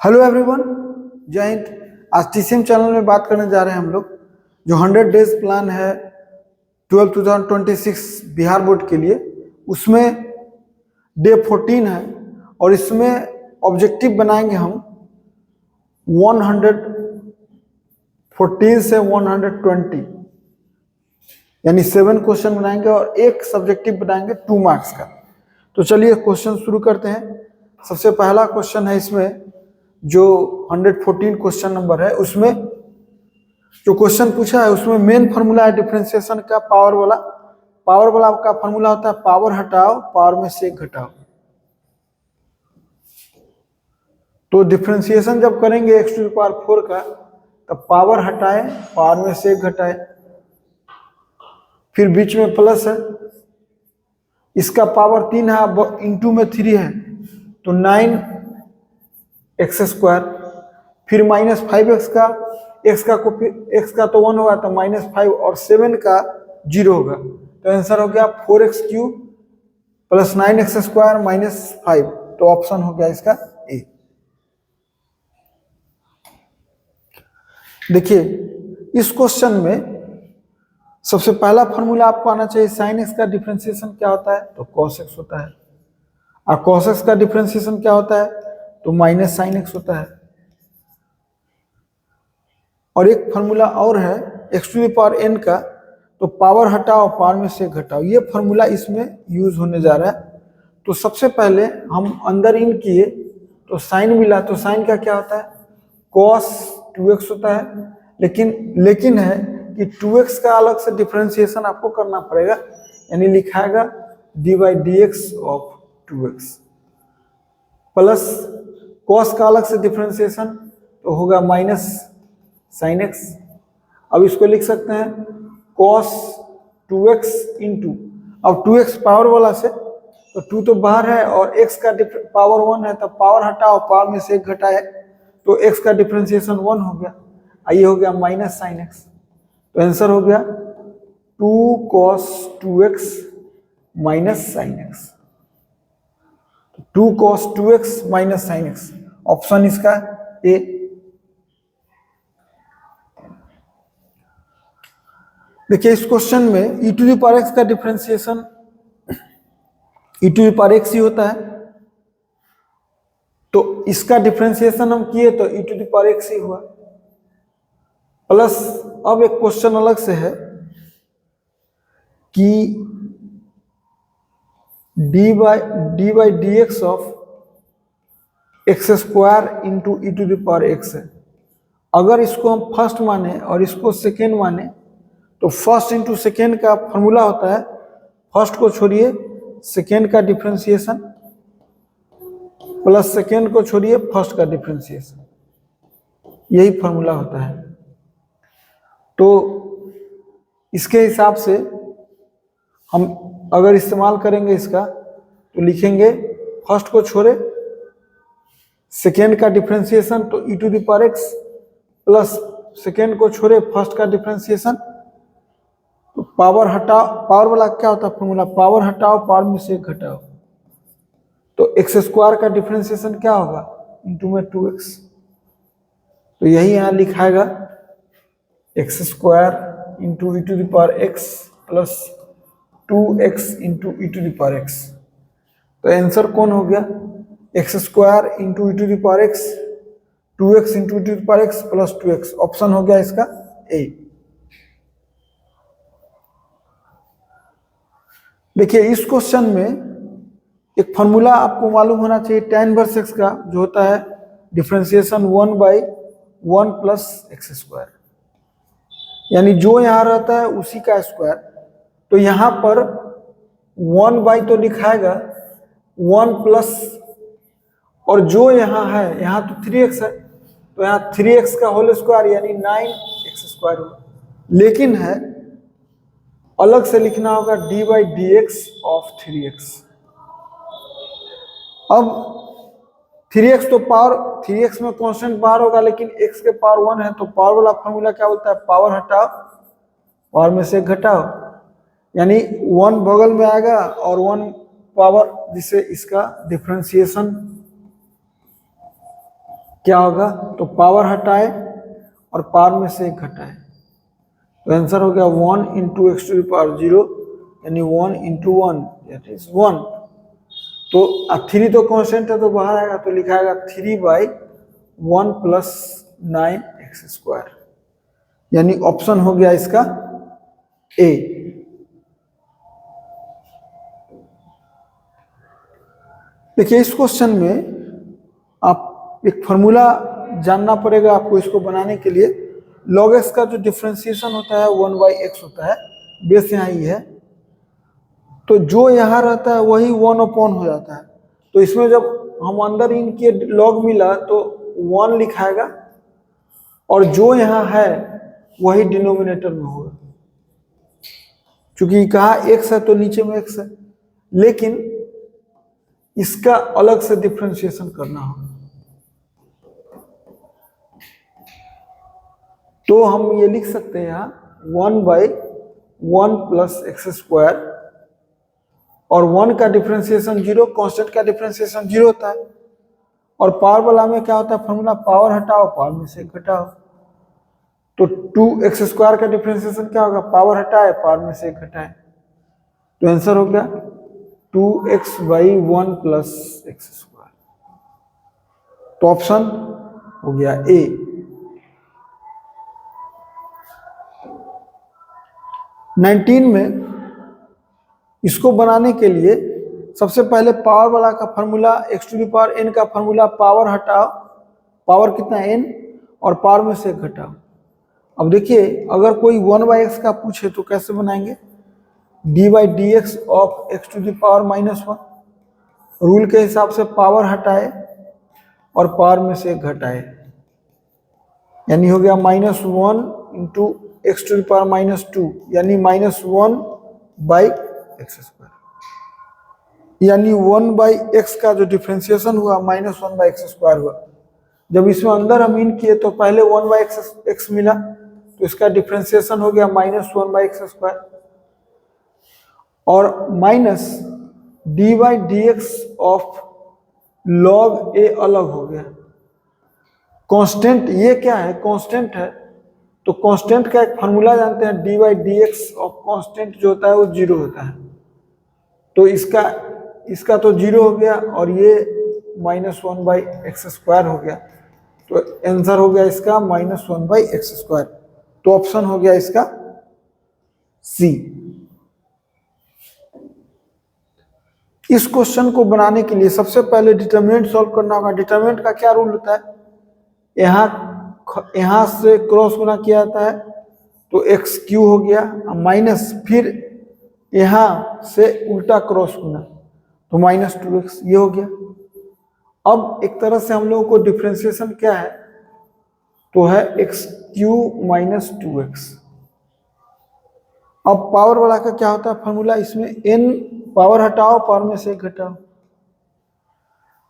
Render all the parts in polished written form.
Hello everyone, जय हिंद। आज TCM channel में बात करने जा रहे हैं हम लोग जो 100 डेज प्लान है 2026 बिहार बोर्ड के लिए। उसमें डे 14 है और इसमें ऑब्जेक्टिव बनाएंगे हम 114 से 120, यानी 7 क्वेश्चन बनाएंगे और एक सब्जेक्टिव बनाएंगे 2 मार्क्स का। तो चलिए क्वेश्चन शुरू करते हैं। सबसे पहला क्वेश्चन है इसमें जो 114 क्वेश्चन नंबर है, उसमें जो क्वेश्चन पूछा है उसमें मेन फार्मूला है डिफरेंशिएशन का पावर वाला का फार्मूला होता है पावर हटाओ पावर में से घटाओ। तो डिफरेंशिएशन जब करेंगे x टू द पावर 4 का, तब पावर हटाए पावर में से घटाए, फिर बीच में प्लस है, इसका पावर 3 है, इंटू में 3 है तो 9x², फिर माइनस 5x का, x का तो 1 होगा तो -5 और 7 का 0 होगा, तो आंसर हो गया 4x³ प्लस 9x² -5। तो ऑप्शन हो गया इसका ए। देखिए इस क्वेश्चन में सबसे पहला फॉर्मूला आपको आना चाहिए। sin x का डिफरेंशिएशन क्या होता है तो cos x होता है, और cos x का डिफरेंशिएशन क्या होता है तो माइनस sin x होता है। और एक फार्मूला और है x to the power n का, तो पावर हटाओ पावर में से घटाओ, ये फार्मूला इसमें यूज होने जा रहा है। तो सबसे पहले हम अंदर इन किए तो साइन मिला, तो साइन का क्या होता है cos 2x होता है, लेकिन है कि 2x का अलग से डिफरेंशिएशन आपको करना पड़ेगा, यानी लिखाएगा d/dx of 2x plus cos का अलग से डिफरेंशिएशन तो होगा माइनस sin x। अब इसको लिख सकते हैं cos 2x इंटू, अब 2x पावर वाला से तो 2 तो बाहर है और x का पावर 1 है, तब पावर हटाओ पावर में से 1 घटाए तो x का डिफरेंशिएशन 1 हो गया, ये हो गया माइनस sin x। तो आंसर हो गया 2 cos 2x minus sin x, 2 cos 2x minus sin x, option इसका ए। देखिए इस क्वेश्चन में e to the power x का differentiation e to the power x ही होता है, तो इसका डिफरेंशिएशन हम किए तो e to the power x ही हुआ। प्लस अब एक क्वेश्चन अलग से है कि d/dx of x² into e to the power x है। अगर इसको हम फर्स्ट माने और इसको सेकेंड माने तो फर्स्ट इंटू सेकेंड का फॉर्मूला होता है, फर्स्ट को छोड़िए सेकेंड का डिफरेंशिएशन प्लस सेकेंड को छोड़िए फर्स्ट का डिफरेंशिएशन, यही फॉर्मूला होता है। तो इसके हिसाब से हम अगर इस्तेमाल करेंगे इसका तो लिखेंगे फर्स्ट को छोड़े सेकेंड का डिफरेंशिएशन तो e to the power x plus second को छोड़े फर्स्ट का डिफरेंशिएशन, तो पावर हटाओ पावर वाला क्या होता है फॉर्मूला पावर हटाओ पावर में से घटाओ, तो x² का डिफरेंशिएशन क्या होगा इंटू में 2x, तो यही यहाँ लिखाएगा x² into e to the power x plus 2x into e to the power x। तो आंसर कौन हो गया x² into e to the power x, 2x into e to the power x plus 2x, option हो गया इसका A. देखिए इस question में एक फॉर्मूला आपको मालूम होना चाहिए tan इनवर्स x का, जो होता है डिफरेंशिएशन 1/1 प्लस x², यानी जो यहाँ रहता है उसी का स्क्वायर। तो यहाँ पर 1/, तो लिखाएगा 1 प्लस, और जो यहाँ है यहाँ तो 3x है तो यहाँ 3x का होल स्क्वायर यानी 9x² होगा, लेकिन है अलग से लिखना होगा d/dx ऑफ 3x। अब 3x तो पावर 3x में कांस्टेंट पावर होगा, लेकिन x के पावर 1 है, तो पावर वाला फॉर्मूला क्या बोलता है पावर हटाओ पावर में से घटाओ, यानी 1 बगल में आएगा और 1 पावर, जिससे इसका डिफरेंशिएशन क्या होगा, तो पावर हटाए और पावर में से एक घटाए, तो आंसर हो गया 1 into X to the power 0, यानी 1 इंटू 1 दैट इज 1। तो 3 तो कांस्टेंट है तो बाहर आएगा, तो लिखाएगा 3/1 प्लस 9x², यानी ऑप्शन हो गया इसका ए। देखिए इस क्वेश्चन में आप एक फॉर्मूला जानना पड़ेगा आपको इसको बनाने के लिए। log x का जो डिफरेंशिएशन होता है 1/x होता है, बेस यहाँ ही है, तो जो यहाँ रहता है वही 1/, हो जाता है। तो इसमें जब हम अंदर इन के log मिला तो 1 लिखाएगा, और जो यहाँ है वही डिनोमिनेटर में होगा, क्योंकि कहा x है तो नीचे में x है, लेकिन इसका अलग से डिफरेंशिएशन करना होगा। तो हम ये लिख सकते हैं यहाँ 1/1 प्लस x², और 1 का डिफरेंशिएशन 0, कांस्टेंट का डिफरेंशिएशन 0 होता है, और पावर वाला में क्या होता है फॉर्मूला, पावर हटाओ पावर में से घटाओ, तो 2x² का डिफरेंशिएशन क्या होगा, पावर हटाए पावर में से घटाए, तो आंसर हो गया 2x/1 प्लस x²। तो ऑप्शन हो गया ए। नाइनटीन में इसको बनाने के लिए सबसे पहले पावर वाला का formula x to the power n का फॉर्मूला, पावर हटाओ, पावर कितना n, और पावर में से घटाओ। अब देखिए अगर कोई 1/x का पूछे तो कैसे बनाएंगे, d/dx of x to the power -1, rule के हिसाब से पावर हटाए और पावर में से घटाए, यानी हो गया -1 into x to the power -2, यानी -1/x², यानी 1/x का जो डिफरेंशिएशन हुआ -1/x² हुआ। जब इसमें अंदर हम इन किए तो पहले 1/x मिला, तो इसका डिफरेंशिएशन हो गया -1/x², और minus d/dx of log a अलग हो गया। कांस्टेंट ये क्या है, कांस्टेंट है, तो कांस्टेंट का एक फार्मूला जानते हैं, d/dx ऑफ कांस्टेंट जो होता है वो 0 होता है, तो इसका तो 0 हो गया, और ये -1/x² हो गया, तो आंसर हो गया इसका -1/x²। तो ऑप्शन हो गया इसका सी। इस क्वेश्चन को बनाने के लिए सबसे पहले डिटरमिनेंट सॉल्व करना होगा। डिटरमिनेंट का क्या रूल होता है, यहाँ से क्रॉस गुना किया जाता है तो x³ हो गया, माइनस फिर यहाँ से उल्टा क्रॉस गुना तो -2x, ये हो गया। अब एक तरह से हम लोगों को डिफरेंशिएशन क्या है, तो है x³ - 2x। अब पावर वाला का क्या होता है फॉर्मूला, इसमें n पावर हटाओ पावर में से घटाओ,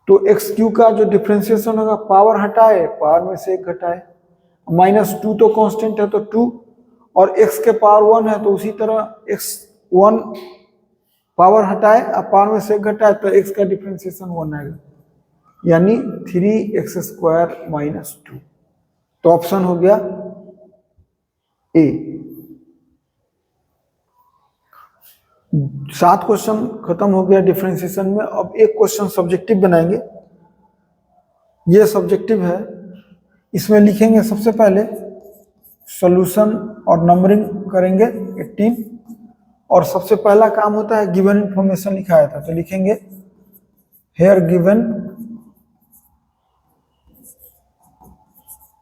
तो x³ का जो डिफरेंशिएशन होगा पावर हटाए पावर में से घटाए, -2 तो कांस्टेंट है तो 2, और x के पावर 1 है तो उसी तरह x1 पावर हटाए और पावर में से घटाए, तो x का डिफरेंशिएशन 1 आएगा, यानी 3x² - 2। तो ऑप्शन हो गया ए। 7 क्वेश्चन खत्म हो गया डिफरेंशिएशन में। अब एक क्वेश्चन सब्जेक्टिव बनाएंगे, ये सब्जेक्टिव है, इसमें लिखेंगे सबसे पहले सॉल्यूशन और नंबरिंग करेंगे 18, और सबसे पहला काम होता है गिवन इंफॉर्मेशन लिखा था, तो लिखेंगे हेयर गिवन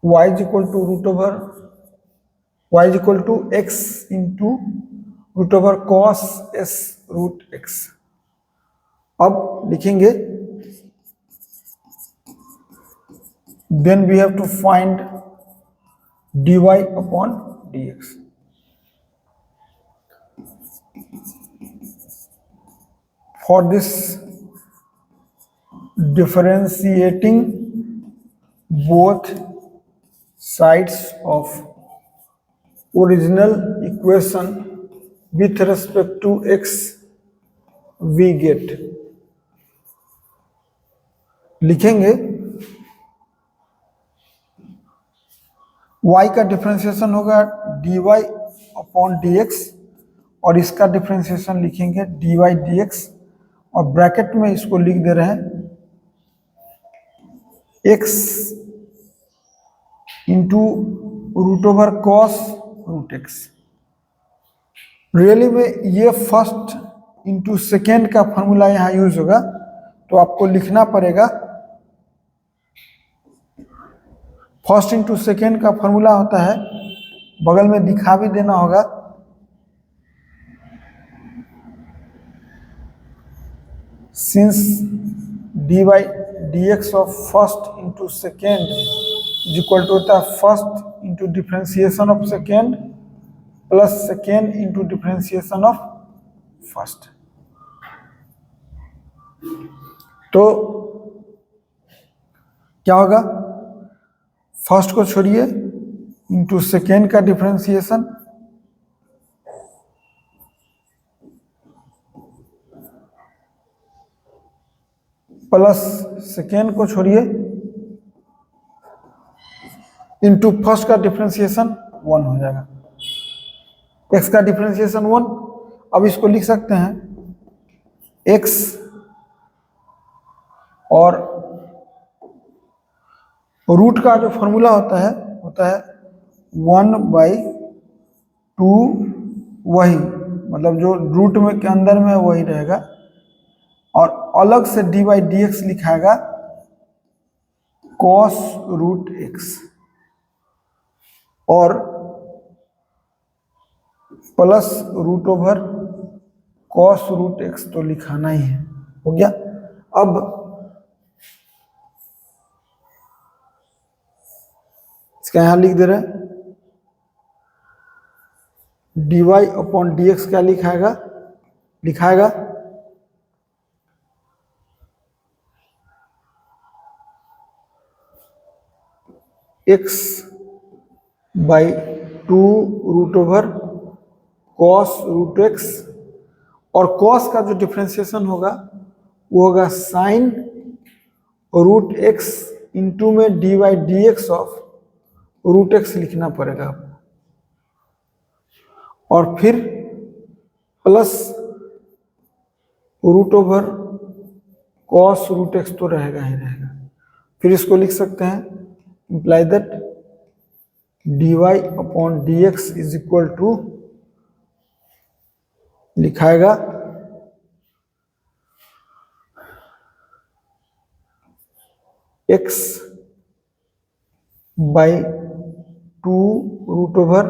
y = x इंटू √cos s √x। अब लिखेंगे then we have to find dy/dx। For this, differentiating both sides of original equation with respect to x, we get, लिखेंगे y का डिफरेंशिएशन होगा dy अपॉन dx और इसका differentiation लिखेंगे dy dx और bracket में इसको लिख दे रहे हैं x into root over cos root X. Really में ये फर्स्ट इंटू सेकेंड का फॉर्मूला यहाँ यूज होगा, तो आपको लिखना पड़ेगा फर्स्ट इंटू सेकेंड का फॉर्मूला होता है, बगल में दिखा भी देना होगा, since D by D X of first into second is equal to होता है first into differentiation of second plus second into differentiation of first. तो क्या होगा, फर्स्ट को छोड़िए इंटू सेकेंड का डिफ्रेंसिएशन प्लस सेकेंड को छोड़िए इंटू फर्स्ट का डिफ्रेंसिएशन 1 हो जाएगा। x का डिफ्रेंसिएशन 1, अब इसको लिख सकते हैं x और रूट का जो फॉर्मूला होता है 1/2, वही मतलब जो रूट में के अंदर में वही रहेगा और अलग से डी बाई डी एक्स लिखाएगा कॉस रूट एक्स और plus root over cos root X तो लिखाना ही है, हो गया। अब इसका यहां लिख दे रहे हैं dy अपॉन डी एक्स क्या लिखाएगा x by 2 root over cos root X और कॉस का जो डिफ्रेंसिएशन होगा वो होगा साइन रूट एक्स इंटू में D by D X of root X लिखना पड़ेगा आपको और फिर plus root over cos root X तो रहेगा ही रहेगा। फिर इसको लिख सकते हैं imply that dy upon D X is equal to लिखाएगा x by 2 root over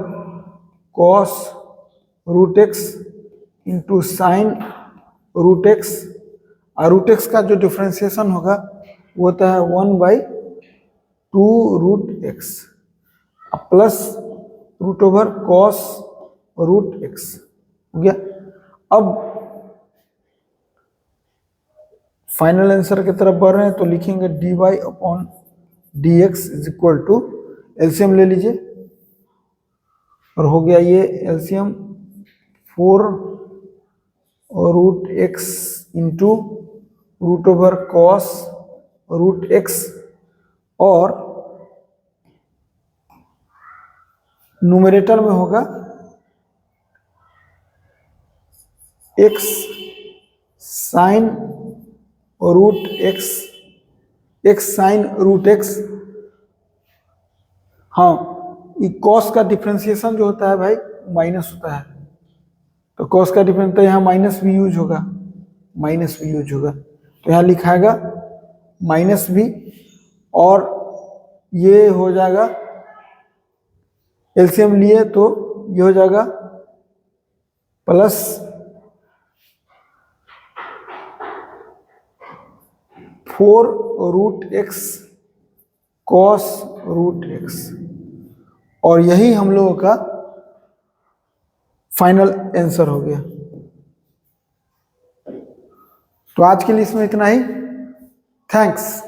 cos root X into sine root X और रूट एक्स का जो डिफ्रेंसिएशन होगा वो होता है 1/2 root X plus root over cos root X, हो गया। अब फाइनल आंसर की तरफ बढ़ रहे हैं तो लिखेंगे dy upon D X is equal to LCM ले लीजिए और हो गया ये LCM 4 root X into root over cos root X और न्यूमरेटर में होगा x sine root X sine root X. हाँ, ये कॉस का डिफ्रेंसिएशन जो होता है भाई माइनस होता है, तो कॉस का डिफरेंस तो यहाँ माइनस भी यूज होगा, तो यहाँ लिखाएगा माइनस भी और ये हो जाएगा एलसीएम लिए तो ये हो जाएगा plus 4 root X cos root X और यही हम लोगों का फाइनल आंसर हो गया। तो आज के लिए इसमें इतना ही, थैंक्स।